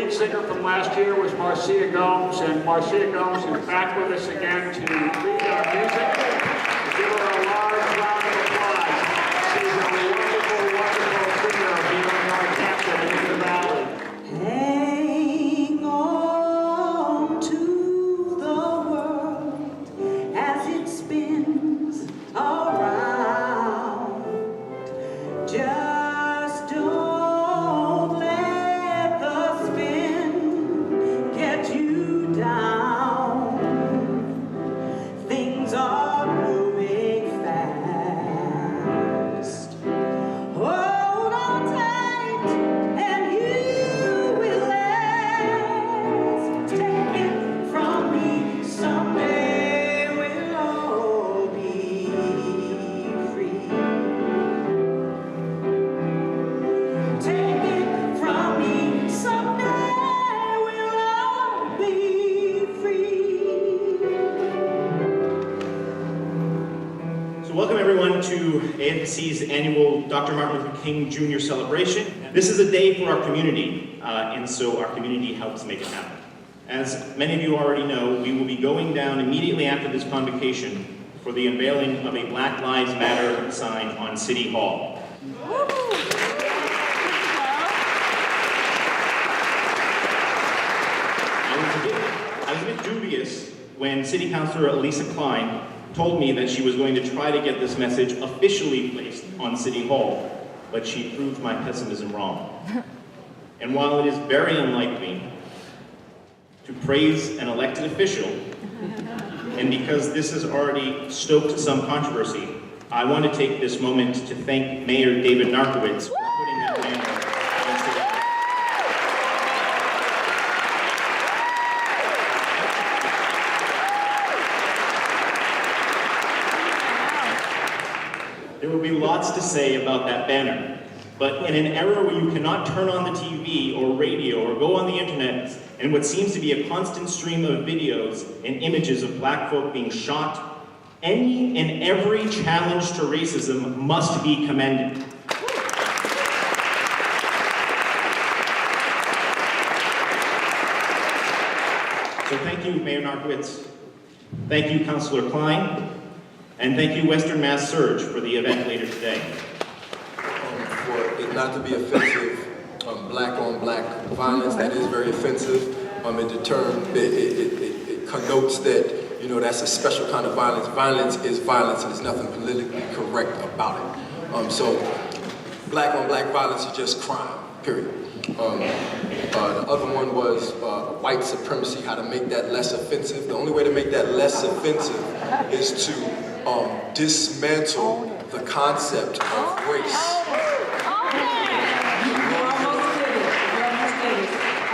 Singer from last year was Marcia Gomes, and Marcia Gomes is back with us again to lead our music. Give her a large round of applause. She's a wonderful, wonderful singer here in Northampton and in the Valley. Hang on to the world as it spins around. Just don't let the spin get you down. Things are moving fast. Hold on tight and you will last. Take it from me, someday we'll all be free. Take it from me, someday we'll all be free. So welcome everyone to AFC's annual Dr. Martin Luther King Jr. celebration. This is a day for our community, and so our community helps make it happen. As many of you already know, we will be going down immediately after this convocation for the unveiling of a Black Lives Matter sign on City Hall. I was a bit dubious when City Councilor Elisa Klein told me that she was going to try to get this message officially placed on City Hall, but she proved my pessimism wrong. And while it is very unlikely to praise an elected official, and because this has already stoked some controversy, I want to take this moment to thank Mayor David Narkowitz for putting that banner on City Hall. There will be lots to say about that banner, but in an era where you cannot turn on the TV or radio or go on the internet, and what seems to be a constant stream of videos and images of black folk being shot, any and every challenge to racism must be commended. So thank you, Mayor Narkowitz. Thank you, Councilor Klein. And thank you, Western Mass Surge, for the event later today. For it not to be offensive, black-on-black violence, that is very offensive. It connotes that, you know, that's a special kind of violence. Violence is violence, and there's nothing politically correct about it. So black-on-black violence is just crime, period. The other one was white supremacy, how to make that less offensive. The only way to make that less offensive is to dismantle the concept of race. You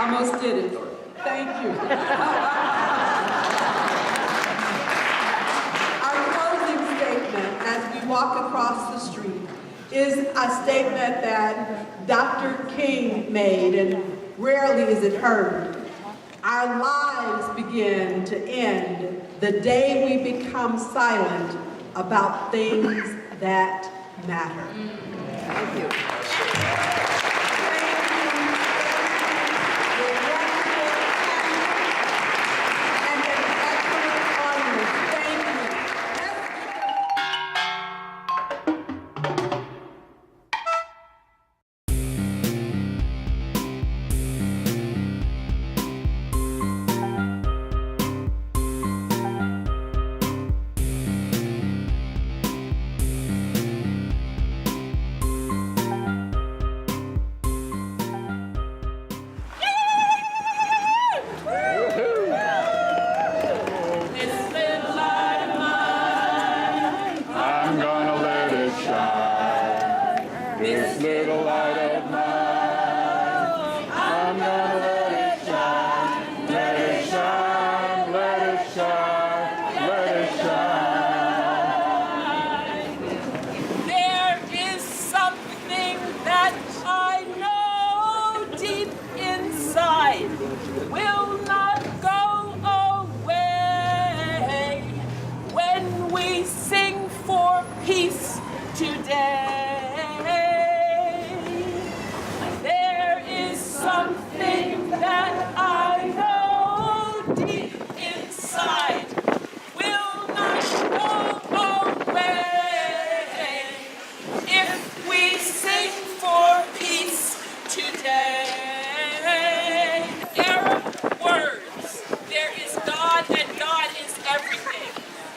almost did it. Thank you. Our closing statement as we walk across the street is a statement that Dr. King made, and rarely is it heard. Our lives begin to end the day we become silent about things that matter. Thank you. peace today. There is something that I know deep inside will not go away if we sing for peace today. Arab words, there is God and God is everything.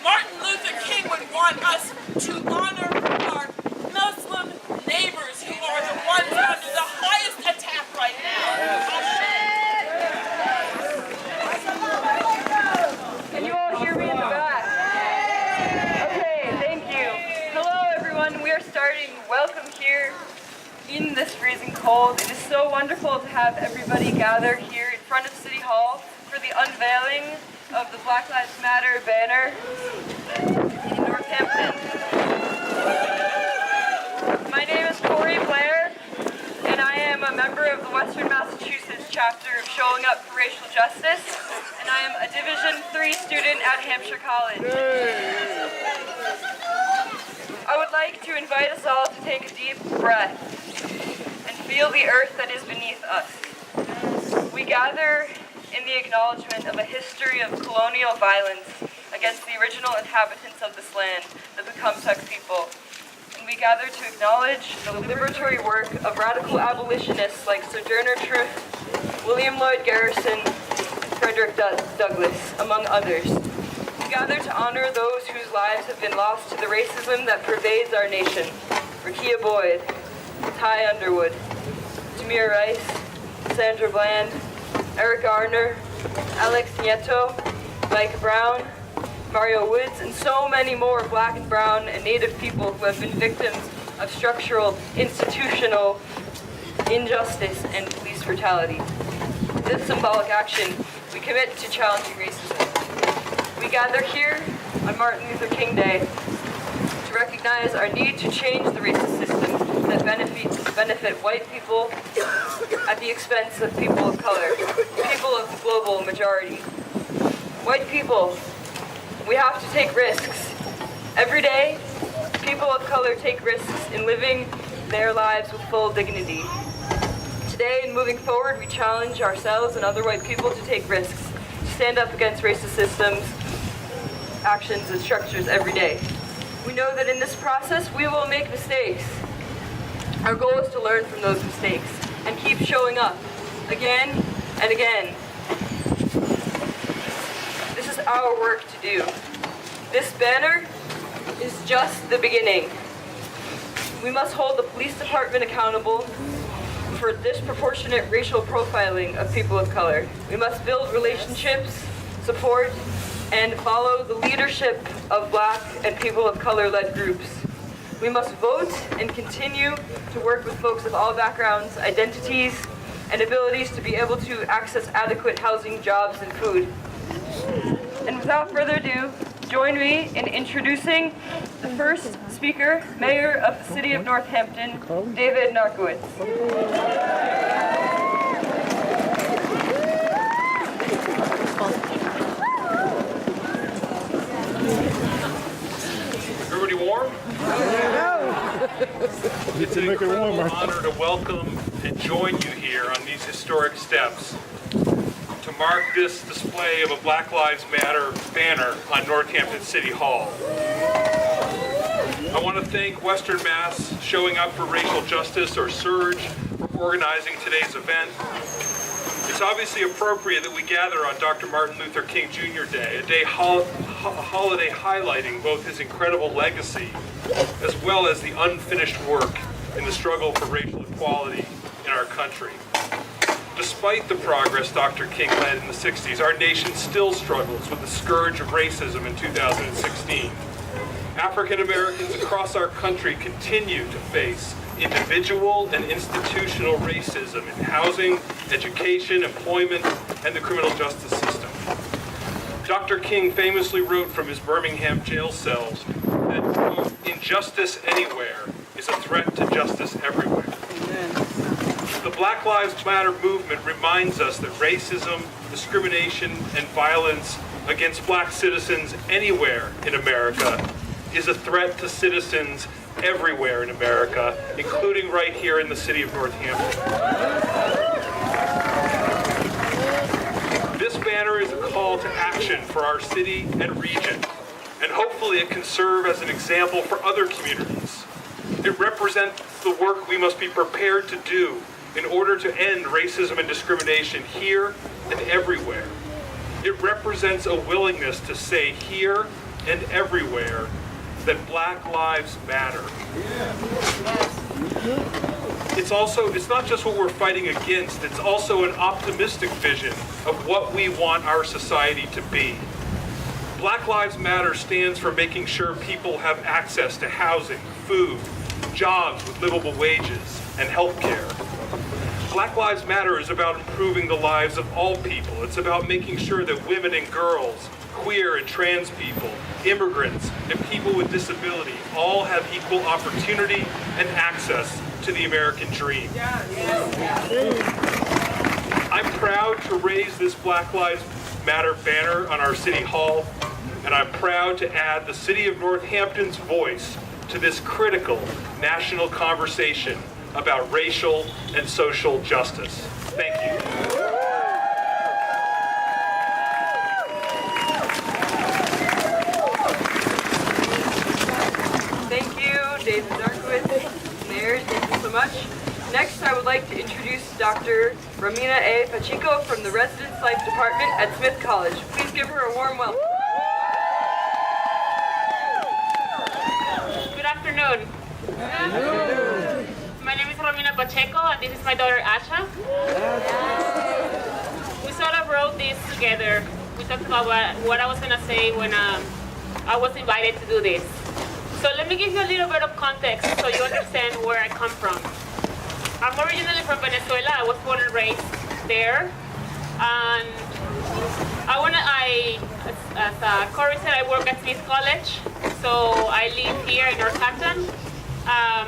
Martin Luther King would want us to honor our Muslim neighbors who are the ones under the highest attack right now. Can you all hear me in the back? Okay, thank you. Hello everyone, we are starting. Welcome here in this freezing cold. It is so wonderful to have everybody gather here in front of City Hall for the unveiling of the Black Lives Matter banner in Northampton. My name is Corey Blair, and I am a member of the Western Massachusetts chapter of Showing Up for Racial Justice, and I am a Division III student at Hampshire College. I would like to invite us all to take a deep breath and feel the earth that is beneath us. We gather in the acknowledgement of a history of colonial violence against the original inhabitants of this land, the Tecumseh people. And we gather to acknowledge the liberatory work of radical abolitionists like Sojourner Truth, William Lloyd Garrison, and Frederick Douglass, among others. We gather to honor those whose lives have been lost to the racism that pervades our nation. Rekia Boyd, Ty Underwood, Tamir Rice, Sandra Bland, Eric Garner, Alex Nieto, Mike Brown, Mario Woods, and so many more Black and Brown and Native people who have been victims of structural, institutional injustice and police brutality. In this symbolic action, we commit to challenging racism. We gather here on Martin Luther King Day to recognize our need to change the racist system that benefit white people at the expense of people of color, people of the global majority. White people, we have to take risks. Every day, people of color take risks in living their lives with full dignity. Today and moving forward, we challenge ourselves and other white people to take risks, to stand up against racist systems, actions, and structures every day. We know that in this process, we will make mistakes. Our goal is to learn from those mistakes and keep showing up again and again. This is our work to do. This banner is just the beginning. We must hold the police department accountable for disproportionate racial profiling of people of color. We must build relationships, support, and follow the leadership of Black and people of color-led groups. We must vote and continue to work with folks of all backgrounds, identities, and abilities to be able to access adequate housing, jobs, and food. And without further ado, join me in introducing the first speaker, Mayor of the City of Northampton, David Narkowitz. Everybody warm? It's an incredible honor to welcome and join you here on these historic steps to mark this display of a Black Lives Matter banner on Northampton City Hall. I want to thank Western Mass Showing Up for Racial Justice, or SURGE, for organizing today's event. It's obviously appropriate that we gather on Dr. Martin Luther King Jr. Day, a holiday highlighting both his incredible legacy as well as the unfinished work in the struggle for racial equality in our country. Despite the progress Dr. King led in the 60s, our nation still struggles with the scourge of racism in 2016. African Americans across our country continue to face individual and institutional racism in housing, education, employment, and the criminal justice system. Dr. King famously wrote from his Birmingham jail cells that, quote, "Injustice anywhere is a threat to justice everywhere." The Black Lives Matter movement reminds us that racism, discrimination, and violence against Black citizens anywhere in America is a threat to citizens everywhere in America, including right here in the city of Northampton. This banner is a call to action for our city and region, and hopefully it can serve as an example for other communities. It represents the work we must be prepared to do in order to end racism and discrimination here and everywhere. It represents a willingness to say here and everywhere that Black lives matter. It's not just what we're fighting against, it's also an optimistic vision of what we want our society to be. Black Lives Matter stands for making sure people have access to housing, food, jobs with livable wages, and health care. Black Lives Matter is about improving the lives of all people. It's about making sure that women and girls, queer and trans people, immigrants, and people with disability all have equal opportunity and access to the American dream. I'm proud to raise this Black Lives Matter banner on our City Hall, and I'm proud to add the City of Northampton's voice to this critical national conversation about racial and social justice. Thank you. Thank you, David Vazquez. Mayor, thank you so much. Next, I would like to introduce Dr. Romina A. Pacheco from the Residence Life Department at Smith College. Please give her a warm welcome. Good afternoon. My name is Romina Pacheco, and this is my daughter Asha. We sort of wrote this together. We talked about what I was going to say when I was invited to do this. So let me give you a little bit of context so you understand where I come from. I'm originally from Venezuela. I was born and raised there. And as Corey said, I work at Smith College. So I live here in Northampton.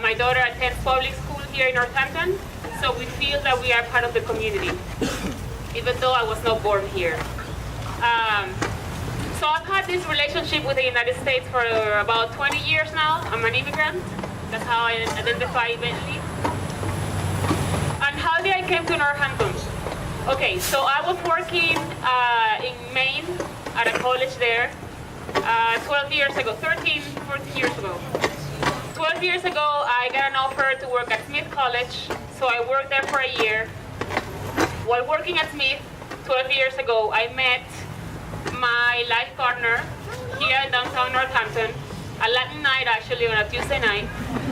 My daughter attends public school here in Northampton. So we feel that we are part of the community, even though I was not born here. So I've had this relationship with the United States for about 20 years now. I'm an immigrant. That's how I identify eventually. And how did I came to Northampton? Okay, so I was working in Maine at a college there 12 years ago, 13, 14 years ago. 12 years ago, I got an offer to work at Smith College, so I worked there for a year. While working at Smith 12 years ago, I met my life partner here in downtown Northampton, a Latin night actually, on a Tuesday night.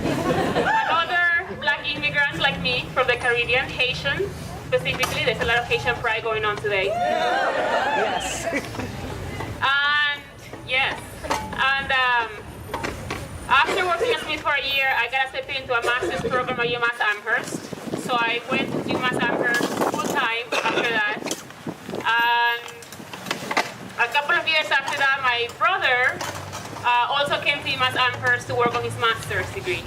Another Black immigrants like me from the Caribbean, Haitian specifically. There's a lot of Haitian pride going on today. Yes. And yes, and after working at Smith for a year, I got accepted into a master's program at UMass Amherst. So I went to UMass Amherst full time after that. And a couple of years after that, my brother also came to UMass Amherst to work on his master's degree.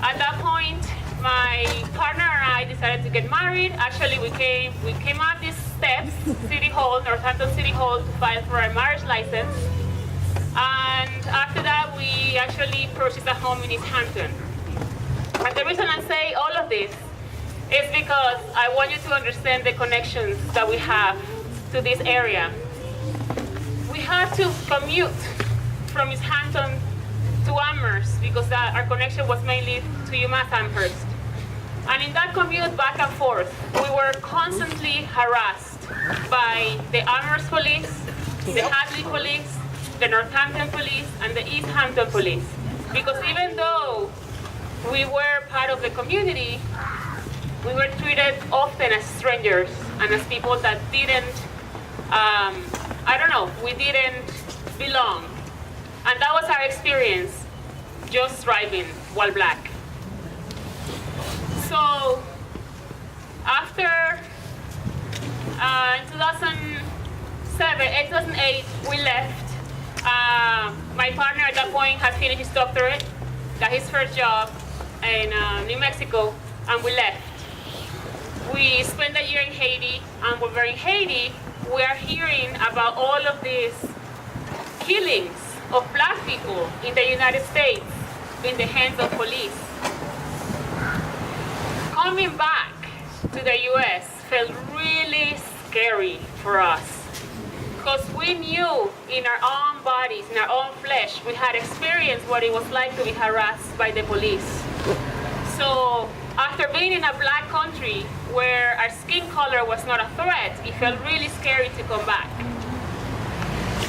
At that point, my partner and I decided to get married. Actually, we came up these steps, City Hall, Northampton City Hall, to file for a marriage license. And after that, we actually purchased a home in East Hampton. And the reason I say all of this is because I want you to understand the connections that we have to this area. We had to commute from East Hampton to Amherst because our connection was mainly to UMass Amherst. And in that commute back and forth, we were constantly harassed by the Amherst police, the Hadley police, the Northampton police, and the East Hampton police. Because even though we were part of the community, we were treated often as strangers and as people that didn't, we didn't belong. And that was our experience, just driving while Black. So after, in 2008, we left. My partner at that point had finished his doctorate, got his first job in New Mexico, and we left. We spent a year in Haiti, and when we're in Haiti, we are hearing about all of these killings of black people in the United States in the hands of police. Coming back to the US felt really scary for us because we knew in our own bodies, in our own flesh, we had experienced what it was like to be harassed by the police. So after being in a black country where our skin color was not a threat, it felt really scary to come back.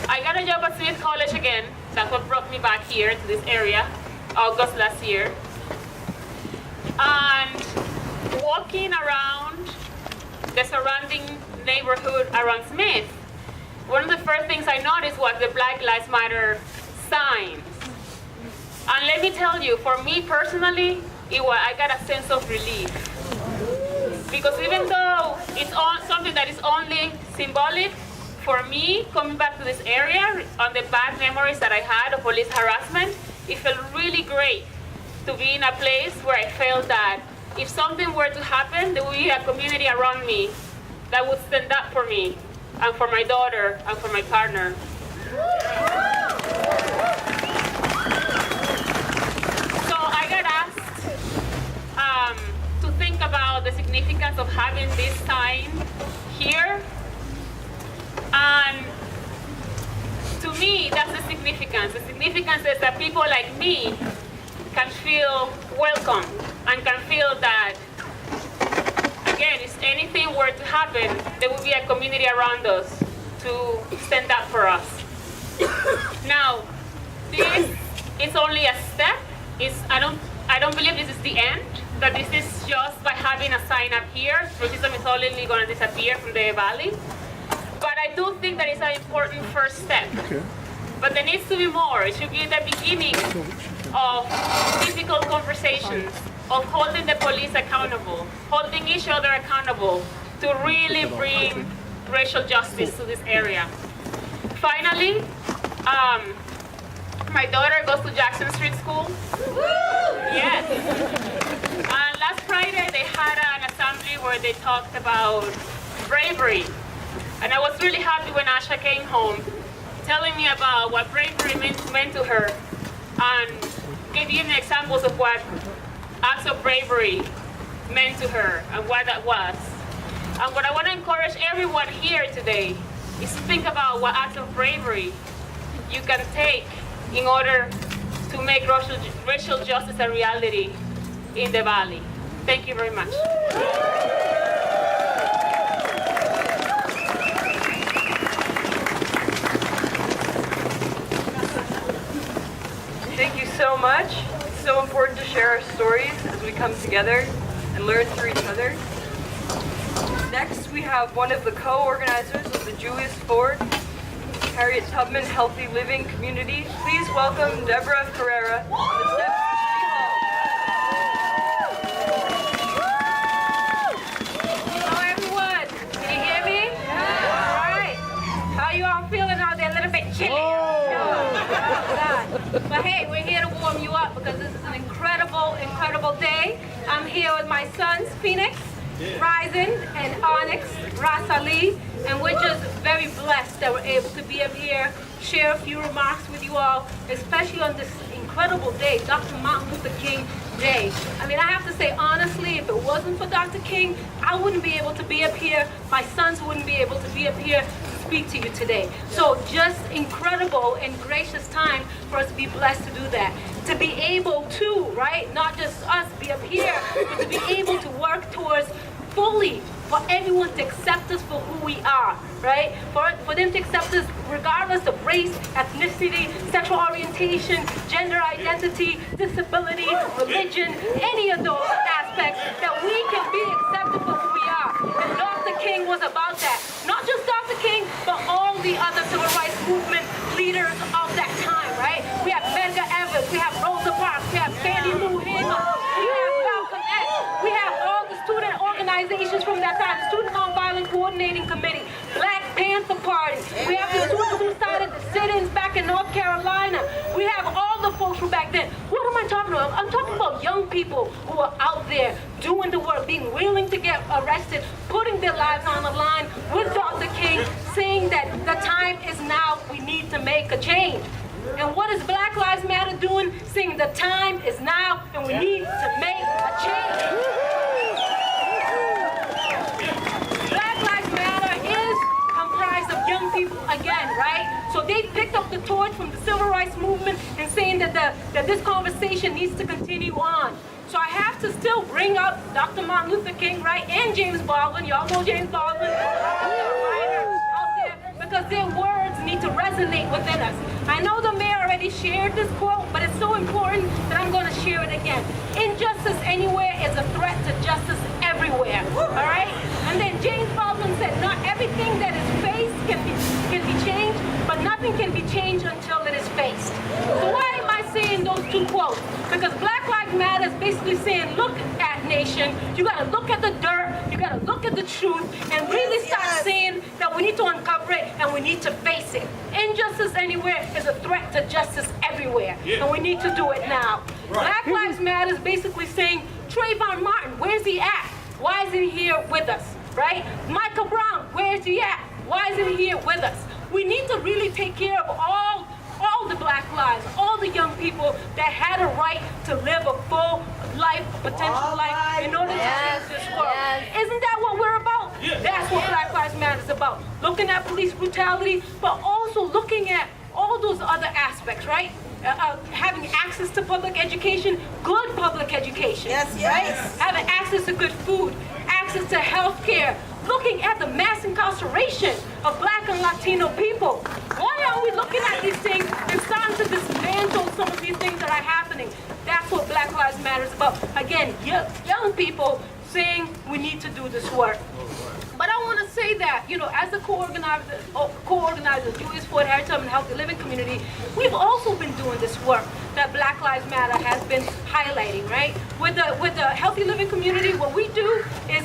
I got a job at Smith College again. That's what brought me back here to this area, August last year. And walking around the surrounding neighborhood around Smith, one of the first things I noticed was the Black Lives Matter signs. And let me tell you, for me personally, I got a sense of relief. Because even though it's something that is only symbolic, for me, coming back to this area, on the bad memories that I had of police harassment, it felt really great to be in a place where I felt that if something were to happen, there would be a community around me that would stand up for me, and for my daughter, and for my partner. So I got asked to think about the significance of having this sign here. And to me, that's the significance. The significance is that people like me can feel welcome and can feel that, again, if anything were to happen, there will be a community around us to stand up for us. Now, this is only a step. I don't believe this is the end, that this is just by having a sign up here, racism is only going to disappear from the valley. But I do think that it's an important first step. Okay. But there needs to be more. It should be the beginning of difficult conversations, of holding the police accountable, holding each other accountable to really bring racial justice to this area. Finally, my daughter goes to Jackson Street School. Yes. And last Friday they had an assembly where they talked about bravery. And I was really happy when Asha came home, telling me about what bravery meant to her, and gave me examples of what acts of bravery meant to her and what that was. And what I want to encourage everyone here today is to think about what acts of bravery you can take in order to make racial justice a reality in the Valley. Thank you very much. Thank you so much. It's so important to share our stories as we come together and learn through each other. Next, we have one of the co-organizers of the Julius Ford Harriet Tubman Healthy Living Community. Please welcome Deborah Carrera on the steps of City Hall. Hello everyone, can you hear me? Yeah. All right, how you all feeling out there? A little bit chilly. But hey, we're here to warm you up because this is an incredible day. I'm here with my sons, Phoenix, Ryzen, and Onyx, Rasali, and we're just very blessed that we're able to be up here, share a few remarks with you all, especially on this incredible day, Dr. Martin Luther King Day. I mean, I have to say honestly, if it wasn't for Dr. King, I wouldn't be able to be up here. My sons wouldn't be able to be up here to speak to you today. So just incredible and gracious time for us to be blessed to do that. To be able to, right, not just us be up here, but to be able to work towards fully for everyone to accept us for who we are, right? For them to accept us regardless of race, ethnicity, sexual orientation, gender identity, disability, religion, any of those aspects, that we can be accepted for who we are. And Dr. King was about that. Not just Dr. King, but all the other civil rights movement leaders of that time, right? We have Medgar Evers, we have Rosa Parks, we have Fannie Lou Hamer, we have Malcolm X, we have all the student organizations from that time, the Student Nonviolent Coordinating Committee, Black Panther Party, we have the students who started the sit-ins back in North Carolina, we have all the folks from back then. What am I talking about? I'm talking about young people who are out there doing the work, being willing to get arrested, putting their lives on the line with Dr. King, saying that the time is now, we need to make a change. And what is Black Lives Matter doing? Saying the time is now and we need to make a change. Black Lives Matter is comprised of young people again, right? So they picked up the torch from the civil rights movement and saying that this conversation needs to continue on. So I have to still bring up Dr. Martin Luther King, right, and James Baldwin. Y'all know James Baldwin, writer out there, because their words need to resonate within us. I know the mayor already shared this quote, but it's so important that I'm going to share it again. Injustice anywhere is a threat to justice everywhere, all right? And then James Baldwin said, not everything that is faced can be changed, but nothing can be changed until it is faced. So why am I saying those two quotes? Because Black Lives Matter is basically saying, look at nation, you gotta look at the dirt, you gotta look at the truth, and really start saying that we need to uncover it and we need to face it. Injustice anywhere is a threat to justice everywhere, and we need to do it now. Black Lives Matter is basically saying, Trayvon Martin, where's he at? Why isn't he here with us, right? Michael Brown, where's he at? Why isn't he here with us? We need to really take care of all the Black lives, all the young people that had a right to live a full life, a potential life in order to change this world. Isn't that what we're about? That's what Black Lives Matter is about. Looking at police brutality, but also looking at all those other aspects, right? Having access to public education, good public education, right? Having access to good food, access to health care, looking at the mass incarceration of Black and Latino people. Why aren't we looking at these things and starting to dismantle some of these things that are happening? That's what Black Lives Matter is about. Again, young people saying we need to do this work. But I want to say that, you know, as a co-organizer, Julius Ford, Harriet Tubman Healthy Living Community, we've also been doing this work that Black Lives Matter has been highlighting, right? With the Healthy Living Community, what we do is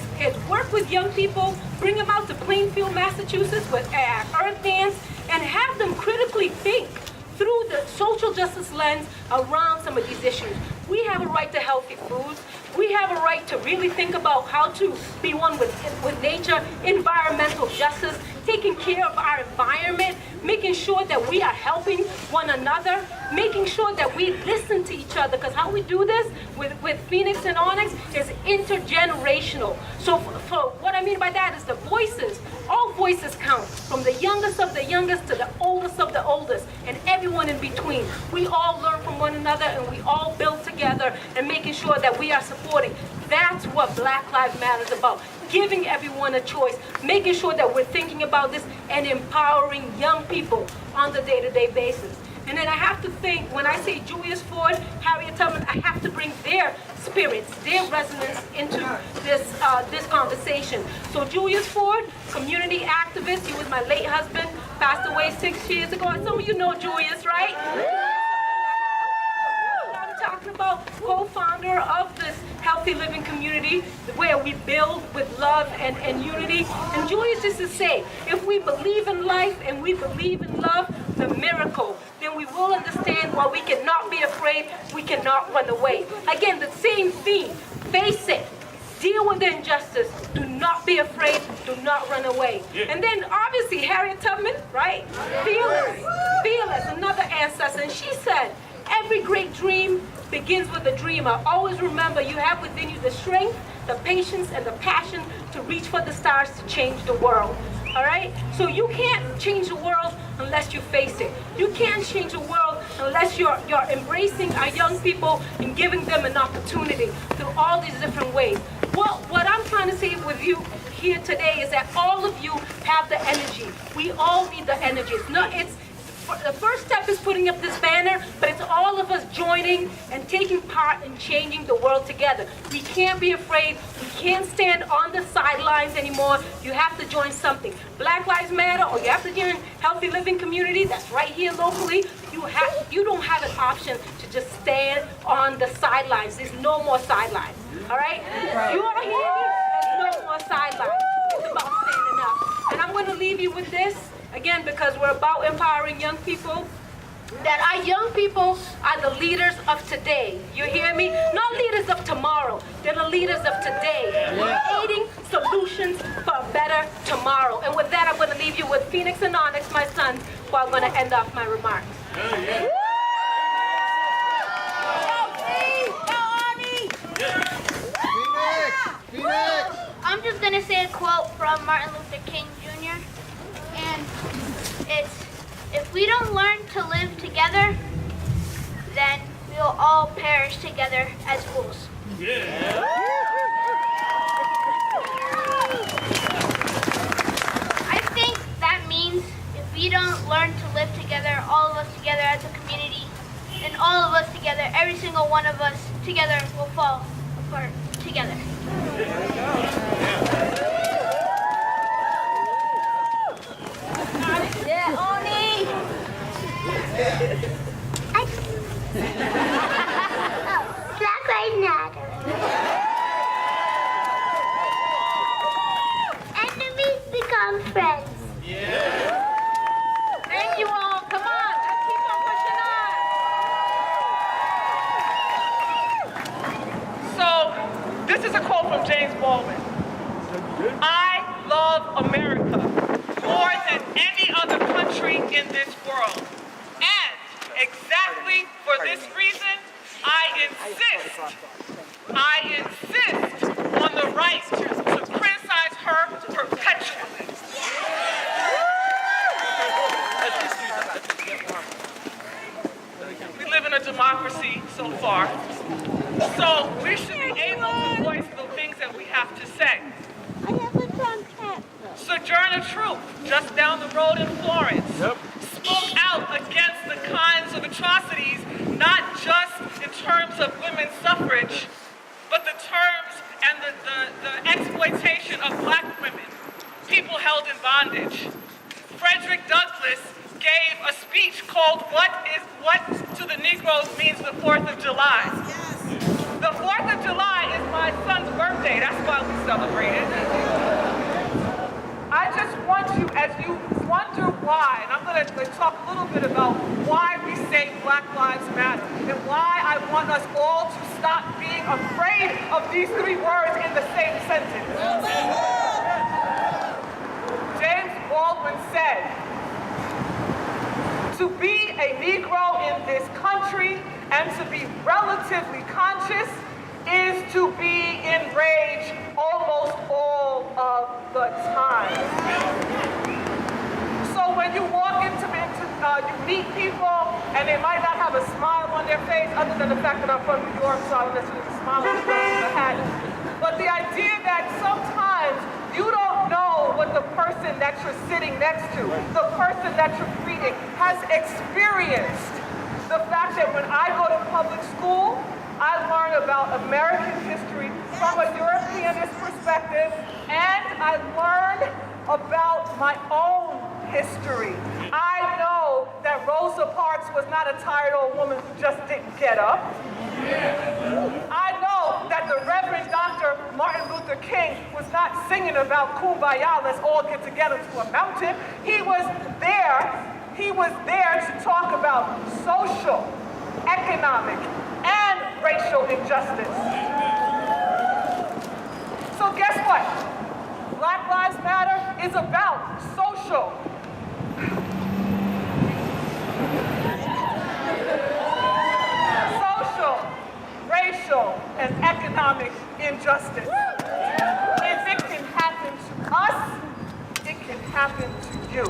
work with young people, bring them out to Plainfield, Massachusetts with Earth Dance, and have them critically think through the social justice lens around some of these issues. We have a right to healthy foods. We have a right to really think about how to be one with nature, environmental justice, taking care of our environment, making sure that we are helping one another, making sure that we listen to each other, because how we do this with Phoenix and Onyx is intergenerational. So for what I mean by that is the voices, all voices count, from the youngest of the youngest to the oldest of the oldest, and everyone in between. We all learn from one another and we all build together and making sure that we are supporting. That's what Black Lives Matter is about. Giving everyone a choice, making sure that we're thinking about this and empowering young people on the day-to-day basis. And then I have to think, when I say Julius Ford, Harriet Tubman, I have to bring their spirits, their resonance into this conversation. So Julius Ford, community activist, he was my late husband, passed away 6 years ago. And some of you know Julius, right? Talking about co-founder of this healthy living community where we build with love and unity. And Julius used to say, if we believe in life and we believe in love, the miracle, then we will understand why we cannot be afraid, we cannot run away. Again, the same theme, face it. Deal with the injustice. Do not be afraid. Do not run away. And then obviously Harriet Tubman, right? Fearless, another ancestor. And she said, every great dream begins with a dreamer. Always remember you have within you the strength, the patience, and the passion to reach for the stars to change the world. All right? So you can't change the world unless you face it. You can't change the world unless you're embracing our young people and giving them an opportunity through all these different ways. Well, what I'm trying to say with you here today is that all of you have the energy. We all need the energy. The first step is putting up this banner, but it's all of us joining and taking part in changing the world together. We can't be afraid. We can't stand on the sidelines anymore. You have to join something. Black Lives Matter, or you have to join Healthy Living Community, that's right here locally. You don't have an option to just stand on the sidelines. There's no more sidelines, all right? You are here, there's no more sidelines. It's about standing up. And I'm going to leave you with this. Again, because we're about empowering young people, that our young people are the leaders of today. You hear me? Not leaders of tomorrow. They're the leaders of today. Creating solutions for a better tomorrow. And with that, I'm going to leave you with Phoenix and Onyx, my sons, who are going to end off my remarks. I'm just going to say a quote from Martin Luther King Jr. And it's, if we don't learn to live together, then we'll all perish together as fools. I think that means if we don't learn to live together, all of us together as a community, and all of us together, every single one of us together will fall apart together. Yeah, Oni! Black Lives Matter. Enemies become friends. Thank you all. Come on, let's keep on pushing on. So, this is a quote from James Baldwin. I love America more than any other country in this world. And exactly for this reason, I insist on the right to criticize her perpetually. We live in a democracy so far. So we should be able to voice the things that we have to say. Sojourner Truth, just down the road in Florence, spoke out against the kinds of atrocities, not just in terms of women's suffrage, but the terms and the exploitation of black women, people held in bondage. Frederick Douglass gave a speech called What to the Negroes Means the 4th of July. The 4th of July is my son's birthday. That's why we celebrate it. I just want you, as you wonder why, and I'm going to talk a little bit about why we say Black Lives Matter, and why I want us all to stop being afraid of these three words in the same sentence. James Baldwin said, to be a Negro in this country and to be relatively conscious is to be enraged almost all of the time. So when you walk into you meet people and they might not have a smile on their face, other than the fact that I'm from New York, so I don't necessarily smile on the hat. But the idea that sometimes you don't know what the person that you're sitting next to, the person that you're greeting, has experienced. The fact that when I go to public school, I learn about American history from a Europeanist perspective, and I learn about my own history. I know that Rosa Parks was not a tired old woman who just didn't get up. I know that the Reverend Dr. Martin Luther King was not singing about kumbaya, let's all get together to a mountain. He was there to talk about social, economic, and racial injustice. So guess what? Black Lives Matter is about social, racial, and economic injustice. If it can happen to us, it can happen to you.